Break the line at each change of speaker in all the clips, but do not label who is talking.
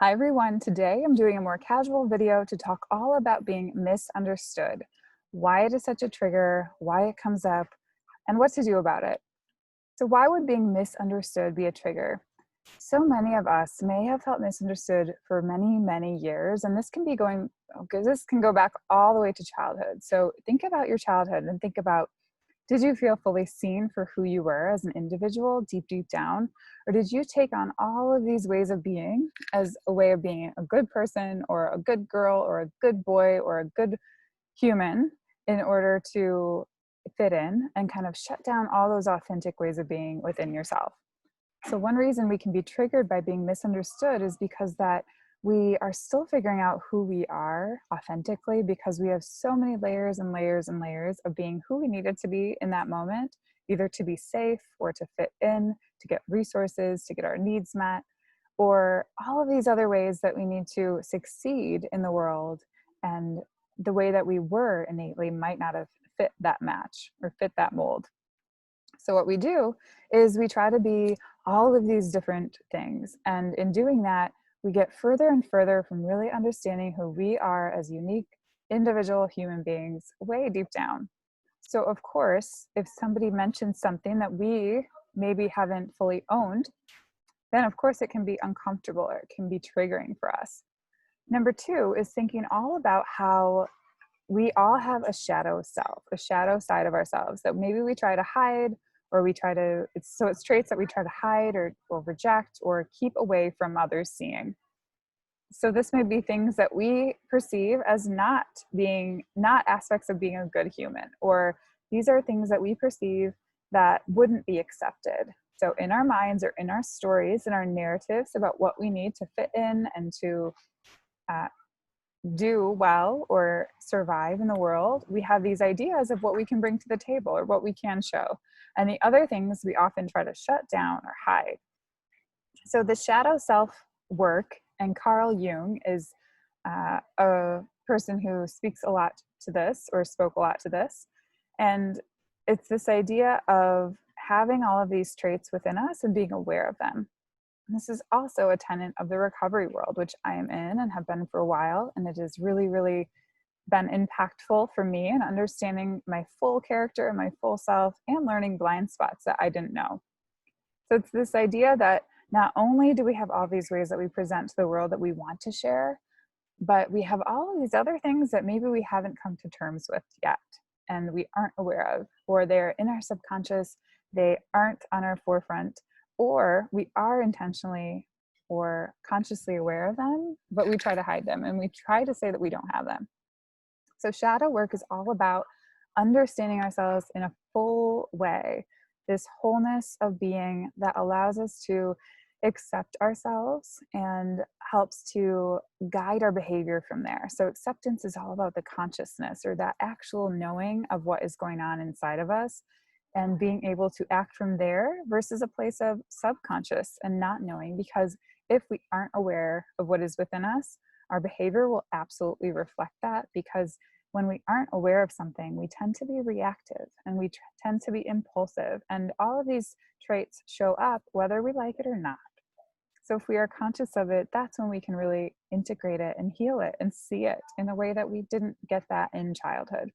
Hi everyone, today I'm doing a more casual video to talk all about being misunderstood, why it is such a trigger, why it comes up, and what to do about it. So why would being misunderstood be a trigger? So many of us may have felt misunderstood for many, many years, and this can go back all the way to childhood. So think about your childhood and think about, did you feel fully seen for who you were as an individual deep down? Or did you take on all of these ways of being as a way of being a good person or a good girl or a good boy or a good human in order to fit in and kind of shut down all those authentic ways of being within yourself? So one reason we can be triggered by being misunderstood is because that we are still figuring out who we are authentically, because we have so many layers and layers and layers of being who we needed to be in that moment, either to be safe or to fit in, to get resources, to get our needs met, or all of these other ways that we need to succeed in the world. And the way that we were innately might not have fit that match or fit that mold. So what we do is we try to be all of these different things. And in doing that, we get further and further from really understanding who we are as unique individual human beings way deep down. So of course, if somebody mentions something that we maybe haven't fully owned, then of course it can be uncomfortable or it can be triggering for us. Number two is thinking all about how we all have a shadow self, a shadow side of ourselves that maybe we try to hide, or it's traits that we try to hide or reject or keep away from others seeing. So this may be things that we perceive as not aspects of being a good human, or these are things that we perceive that wouldn't be accepted. So in our minds or in our stories and our narratives about what we need to fit in and to do well or survive in the world, we have these ideas of what we can bring to the table or what we can show. And the other things we often try to shut down or hide. So the shadow self work, and Carl Jung is a person who speaks a lot to this, or spoke a lot to this. And it's this idea of having all of these traits within us and being aware of them. This is also a tenet of the recovery world, which I am in and have been for a while. And it has really, really been impactful for me in understanding my full character and my full self and learning blind spots that I didn't know. So it's this idea that not only do we have all these ways that we present to the world that we want to share, but we have all of these other things that maybe we haven't come to terms with yet and we aren't aware of, or they're in our subconscious, they aren't on our forefront, or we are intentionally or consciously aware of them, but we try to hide them and we try to say that we don't have them. So shadow work is all about understanding ourselves in a full way, this wholeness of being that allows us to accept ourselves and helps to guide our behavior from there. So acceptance is all about the consciousness, or that actual knowing of what is going on inside of us and being able to act from there versus a place of subconscious and not knowing. Because if we aren't aware of what is within us, our behavior will absolutely reflect that, because when we aren't aware of something, we tend to be reactive and we tend to be impulsive. And all of these traits show up whether we like it or not. So if we are conscious of it, that's when we can really integrate it and heal it and see it in a way that we didn't get that in childhood.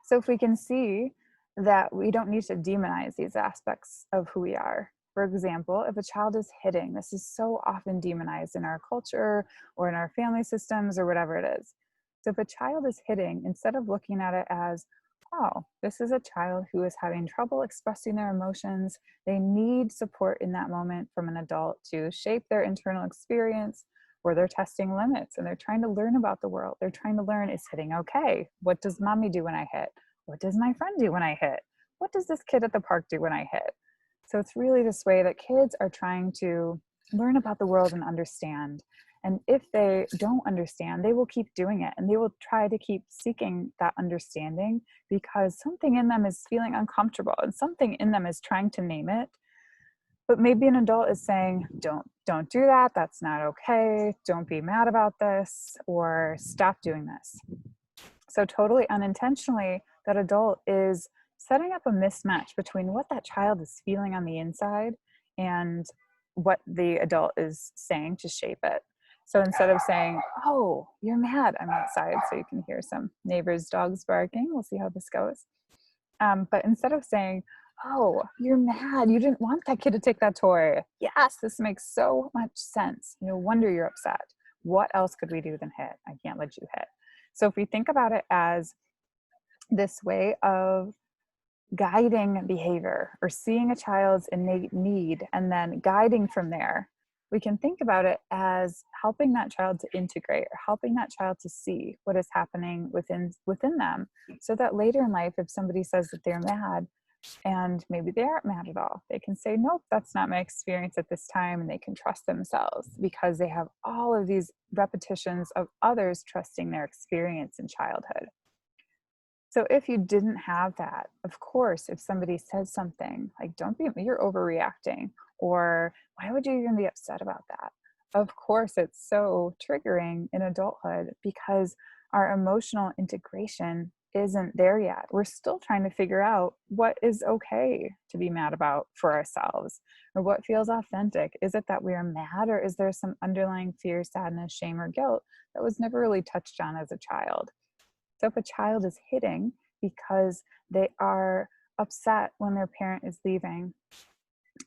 So if we can see that we don't need to demonize these aspects of who we are. For example, if a child is hitting, this is so often demonized in our culture or in our family systems or whatever it is. So if a child is hitting, instead of looking at it as, oh, this is a child who is having trouble expressing their emotions, they need support in that moment from an adult to shape their internal experience, or they're testing limits and they're trying to learn about the world. They're trying to learn, is hitting okay? What does mommy do when I hit? What does my friend do when I hit? What does this kid at the park do when I hit? So it's really this way that kids are trying to learn about the world and understand. And if they don't understand, they will keep doing it and they will try to keep seeking that understanding, because something in them is feeling uncomfortable and something in them is trying to name it. But maybe an adult is saying, don't do that. That's not okay. Don't be mad about this, or stop doing this. So totally unintentionally, that adult is setting up a mismatch between what that child is feeling on the inside and what the adult is saying to shape it. So instead of saying, oh, you're mad, I'm outside, so you can hear some neighbors' dogs barking. We'll see how this goes. But instead of saying, oh, you're mad, you didn't want that kid to take that toy. Yes, this makes so much sense. No wonder you're upset. What else could we do than hit? I can't let you hit. So if we think about it as this way of guiding behavior or seeing a child's innate need and then guiding from there, we can think about it as helping that child to integrate or helping that child to see what is happening within them, so that later in life, if somebody says that they're mad and maybe they aren't mad at all, they can say, nope, that's not my experience at this time, and they can trust themselves because they have all of these repetitions of others trusting their experience in childhood. So if you didn't have that, of course, if somebody says something like, you're overreacting, or why would you even be upset about that? Of course, it's so triggering in adulthood because our emotional integration isn't there yet. We're still trying to figure out what is okay to be mad about for ourselves, or what feels authentic. Is it that we are mad, or is there some underlying fear, sadness, shame, or guilt that was never really touched on as a child? So if a child is hitting because they are upset when their parent is leaving,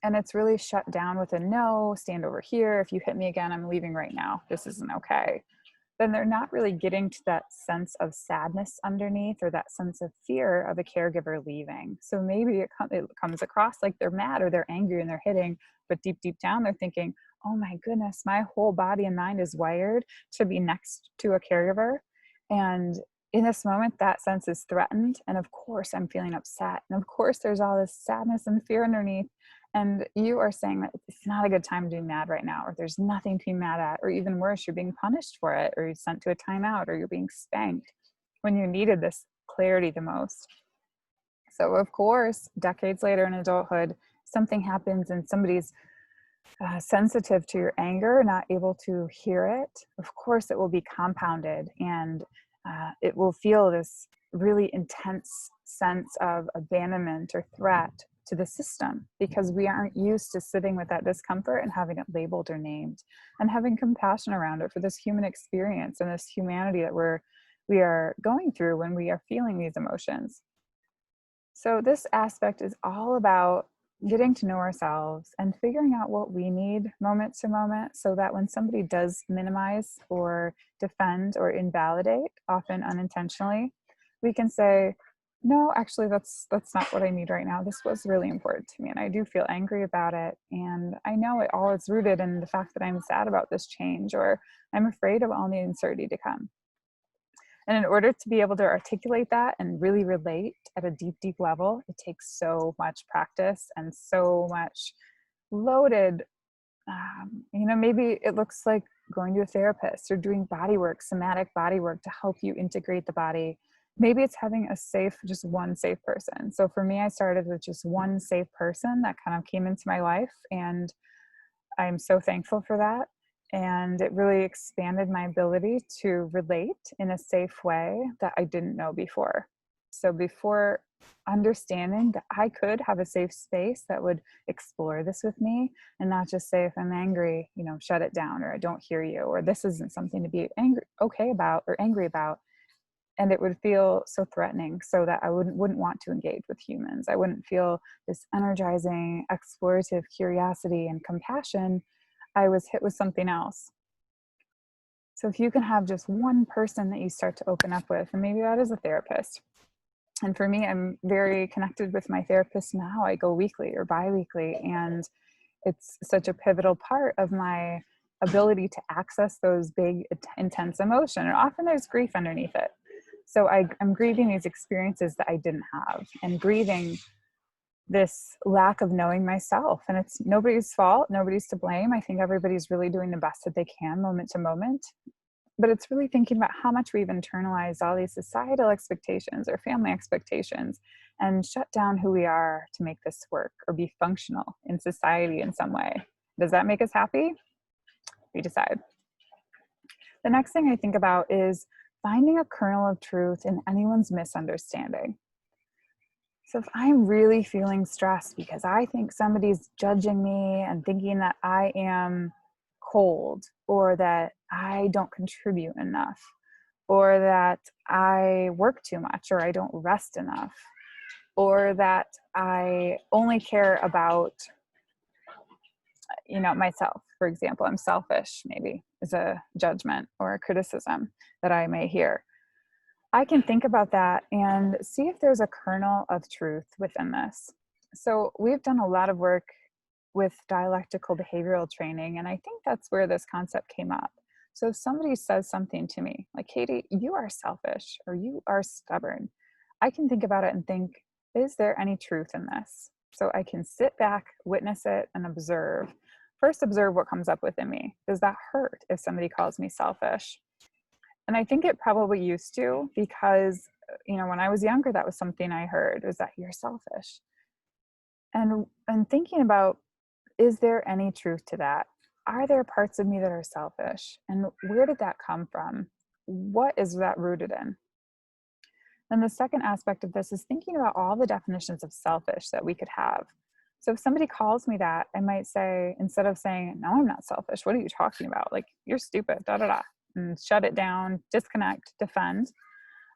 and it's really shut down with a no, stand over here, if you hit me again, I'm leaving right now, this isn't okay, then they're not really getting to that sense of sadness underneath, or that sense of fear of a caregiver leaving. So maybe it comes across like they're mad or they're angry and they're hitting, but deep down they're thinking, oh my goodness, my whole body and mind is wired to be next to a caregiver. And in this moment, that sense is threatened. And of course, I'm feeling upset. And of course, there's all this sadness and fear underneath. And you are saying that it's not a good time to be mad right now, or there's nothing to be mad at, or even worse, you're being punished for it, or you're sent to a timeout, or you're being spanked when you needed this clarity the most. So of course, decades later in adulthood, something happens and somebody's sensitive to your anger, not able to hear it. Of course, it will be compounded, and it will feel this really intense sense of abandonment or threat to the system, because we aren't used to sitting with that discomfort and having it labeled or named, and having compassion around it for this human experience and this humanity that we are going through when we are feeling these emotions. So this aspect is all about getting to know ourselves and figuring out what we need moment to moment, so that when somebody does minimize or defend or invalidate, often unintentionally, we can say, no, actually, that's not what I need right now. This was really important to me, and I do feel angry about it. And I know it all is rooted in the fact that I'm sad about this change, or I'm afraid of all the uncertainty to come. And in order to be able to articulate that and really relate at a deep level, it takes so much practice and so much loaded, maybe it looks like going to a therapist or doing body work, somatic body work, to help you integrate the body. Maybe it's having just one safe person. So for me, I started with just one safe person that kind of came into my life, and I'm so thankful for that. And it really expanded my ability to relate in a safe way that I didn't know before. So before understanding that I could have a safe space that would explore this with me, and not just say, if I'm angry, shut it down, or I don't hear you, or this isn't something to be okay about or angry about. And it would feel so threatening, so that I wouldn't want to engage with humans. I wouldn't feel this energizing, explorative curiosity and compassion. I was hit with something else. So if you can have just one person that you start to open up with, and maybe that is a therapist. And for me, I'm very connected with my therapist now. I go weekly or bi-weekly, and it's such a pivotal part of my ability to access those big, intense emotion. And often there's grief underneath it. So I'm grieving these experiences that I didn't have, and grieving this lack of knowing myself. And it's nobody's fault, nobody's to blame. I think everybody's really doing the best that they can moment to moment. But it's really thinking about how much we've internalized all these societal expectations or family expectations, and shut down who we are to make this work or be functional in society in some way. Does that make us happy? We decide. The next thing I think about is finding a kernel of truth in anyone's misunderstanding. So if I'm really feeling stressed because I think somebody's judging me and thinking that I am cold, or that I don't contribute enough, or that I work too much, or I don't rest enough, or that I only care about, myself, for example, I'm selfish, maybe is a judgment or a criticism that I may hear. I can think about that and see if there's a kernel of truth within this. So, we've done a lot of work with dialectical behavioral training, and I think that's where this concept came up. So, if somebody says something to me, like, Katie, you are selfish or you are stubborn, I can think about it and think, is there any truth in this? So, I can sit back, witness it, and observe. First, observe what comes up within me. Does that hurt if somebody calls me selfish? And I think it probably used to, because, when I was younger, that was something I heard, is that you're selfish. And thinking about, is there any truth to that? Are there parts of me that are selfish? And where did that come from? What is that rooted in? And the second aspect of this is thinking about all the definitions of selfish that we could have. So if somebody calls me that, I might say, instead of saying, no, I'm not selfish, what are you talking about? Like, you're stupid, da da da, and shut it down, disconnect, defend.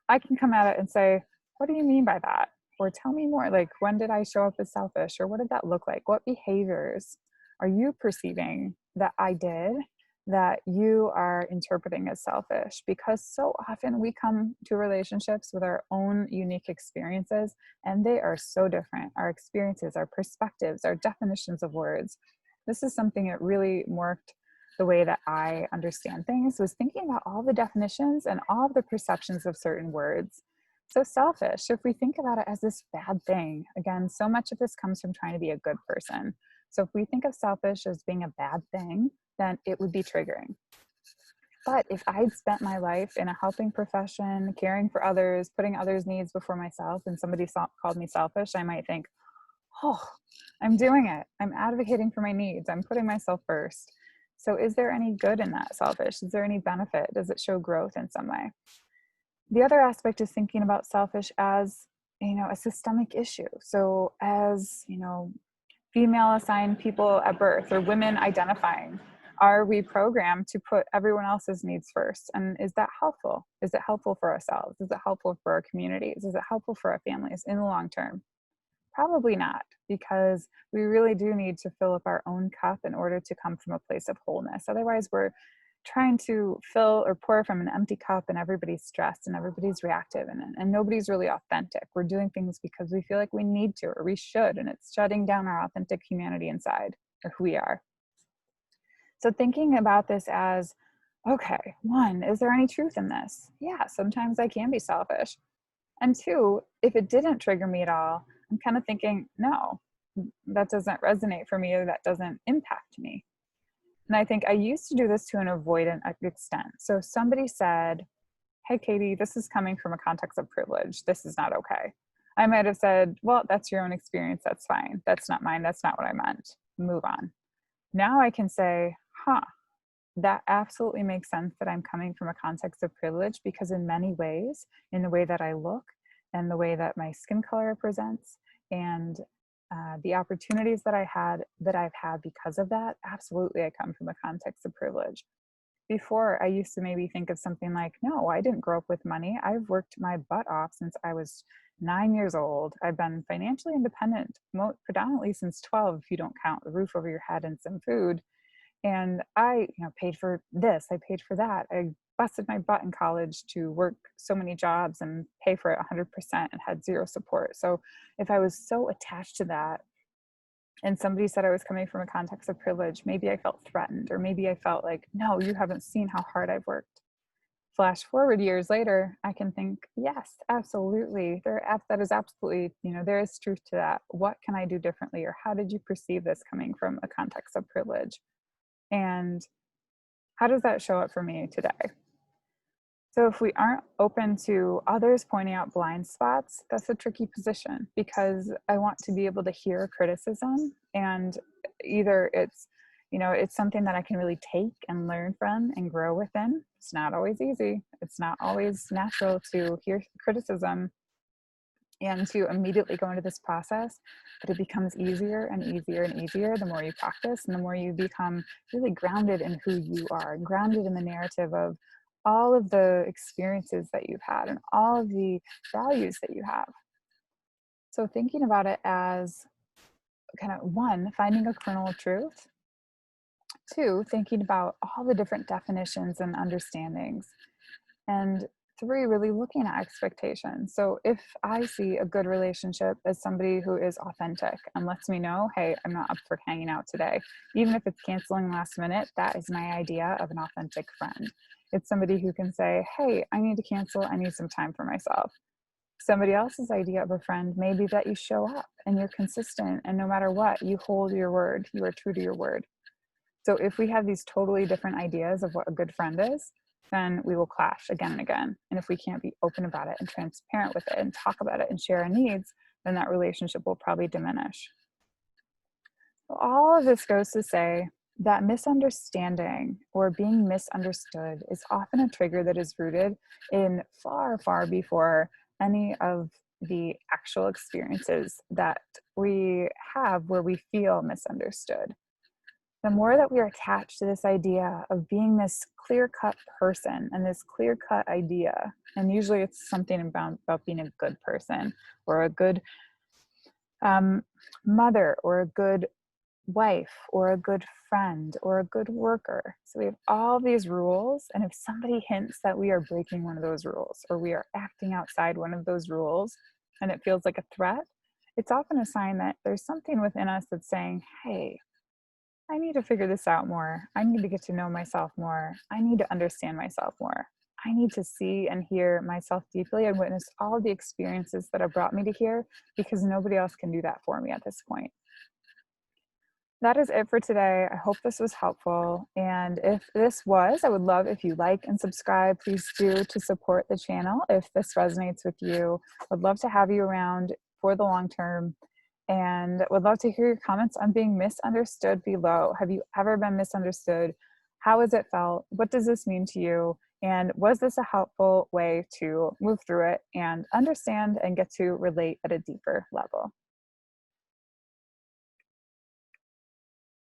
I can come at it and say, what do you mean by that? Or tell me more. Like, when did I show up as selfish? Or what did that look like? What behaviors are you perceiving that I did that you are interpreting as selfish? Because so often we come to relationships with our own unique experiences, and they are so different. Our experiences, our perspectives, our definitions of words. This is something that really worked the way that I understand things, was thinking about all the definitions and all the perceptions of certain words. So selfish, if we think about it as this bad thing, again, so much of this comes from trying to be a good person. So if we think of selfish as being a bad thing, then it would be triggering. But if I'd spent my life in a helping profession, caring for others, putting others' needs before myself, and somebody called me selfish, I might think, oh, I'm doing it. I'm advocating for my needs. I'm putting myself first. So is there any good in that selfish? Is there any benefit? Does it show growth in some way? The other aspect is thinking about selfish as, a systemic issue. So as, female assigned people at birth, or women identifying, are we programmed to put everyone else's needs first? And is that helpful? Is it helpful for ourselves? Is it helpful for our communities? Is it helpful for our families in the long term? Probably not, because we really do need to fill up our own cup in order to come from a place of wholeness. Otherwise, we're trying to fill or pour from an empty cup, and everybody's stressed and everybody's reactive, and nobody's really authentic. We're doing things because we feel like we need to or we should, and it's shutting down our authentic humanity inside, or who we are. So thinking about this as, okay, one, is there any truth in this? Yeah, sometimes I can be selfish. And two, if it didn't trigger me at all, I'm kind of thinking, no, that doesn't resonate for me, or that doesn't impact me. And I think I used to do this to an avoidant extent. So if somebody said, hey, Katie, this is coming from a context of privilege, this is not okay, I might have said, well, that's your own experience. That's fine. That's not mine. That's not what I meant. Move on. Now I can say, that absolutely makes sense that I'm coming from a context of privilege, because in many ways, in the way that I look and the way that my skin color presents, and the opportunities that I've had because of that, absolutely I come from a context of privilege. Before, I used to maybe think of something like, no, I didn't grow up with money. I've worked my butt off since I was 9 years old. I've been financially independent, predominantly since 12, if you don't count the roof over your head and some food. And I, paid for this, I paid for that. I busted my butt in college to work so many jobs and pay for it 100%, and had zero support. So if I was so attached to that, and somebody said I was coming from a context of privilege, maybe I felt threatened, or maybe I felt like, no, you haven't seen how hard I've worked. Flash forward years later, I can think, yes, absolutely. That is absolutely, there is truth to that. What can I do differently? Or how did you perceive this coming from a context of privilege? And how does that show up for me today? So if we aren't open to others pointing out blind spots, that's a tricky position, because I want to be able to hear criticism, and either it's something that I can really take and learn from and grow within. It's not always easy. It's not always natural to hear criticism and to immediately go into this process, but it becomes easier and easier and easier the more you practice and the more you become really grounded in who you are, and grounded in the narrative of all of the experiences that you've had and all of the values that you have. So thinking about it as kind of one, finding a kernel of truth, two, thinking about all the different definitions and understandings, and three, really looking at expectations. So if I see a good relationship as somebody who is authentic and lets me know, hey, I'm not up for hanging out today, even if it's canceling last minute, that is my idea of an authentic friend. It's somebody who can say, hey, I need to cancel, I need some time for myself. Somebody else's idea of a friend may be that you show up and you're consistent, and no matter what, you hold your word, you are true to your word. So if we have these totally different ideas of what a good friend is, then we will clash again and again. And if we can't be open about it and transparent with it and talk about it and share our needs, then that relationship will probably diminish. So all of this goes to say that misunderstanding or being misunderstood is often a trigger that is rooted in far, far before any of the actual experiences that we have where we feel misunderstood. The more that we are attached to this idea of being this clear-cut person and this clear-cut idea, and usually it's something about being a good person or a good mother or a good wife or a good friend or a good worker. So we have all these rules, and if somebody hints that we are breaking one of those rules or we are acting outside one of those rules and it feels like a threat, it's often a sign that there's something within us that's saying, hey, I need to figure this out more. I need to get to know myself more. I need to understand myself more. I need to see and hear myself deeply and witness all the experiences that have brought me to here, because nobody else can do that for me at this point. That is it for today. I hope this was helpful. And if this was, I would love if you like and subscribe. Please do, to support the channel if this resonates with you. I'd love to have you around for the long term, and would love to hear your comments on being misunderstood below. Have you ever been misunderstood? How has it felt? What does this mean to you? And was this a helpful way to move through it and understand and get to relate at a deeper level?